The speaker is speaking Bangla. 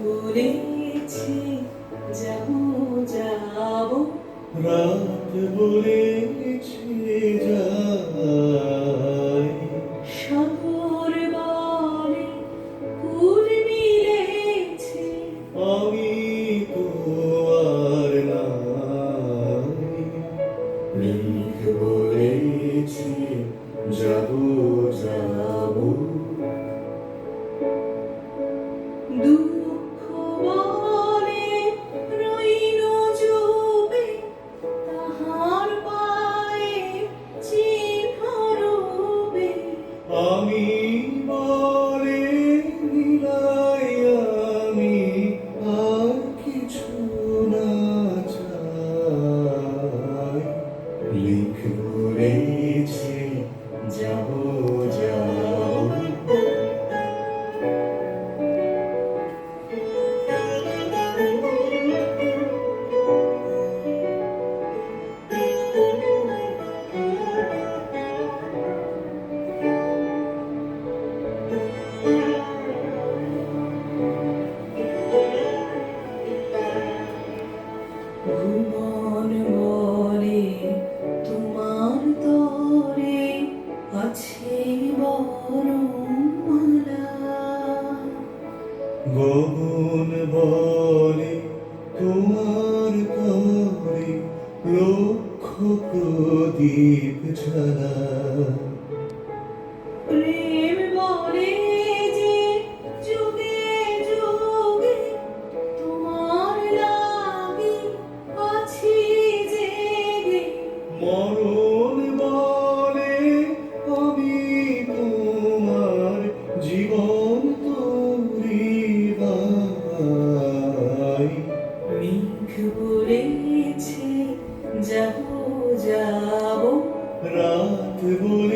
বলেছি যাবো যাবো, রাত বলেছি যাই, সাগর বলে কুল মিলেছে, আমি তো আর নাই। মেঘ বলেছি যাবো যাবো, দুঃখ বলে রইল চুপে, তাহার পায়ে চিহ্ন রবে। আমি বলে নিলাই আমি আর কিছু না চাই। লিখ বলেছি যাবো যাবো, ভুবন বলে তোমার তরে আছে বরমালা, গগন বলে তোমার তরে লক্ষ প্রদীপ জ্বালা। প্রেম বলে যে যুগে যুগে তোমার লাগি আছি জেগে। মরণ বলে আমি তোমার জীবন তরিবাই। মেঘ বলেছে যাবো যাবো, রাত বলে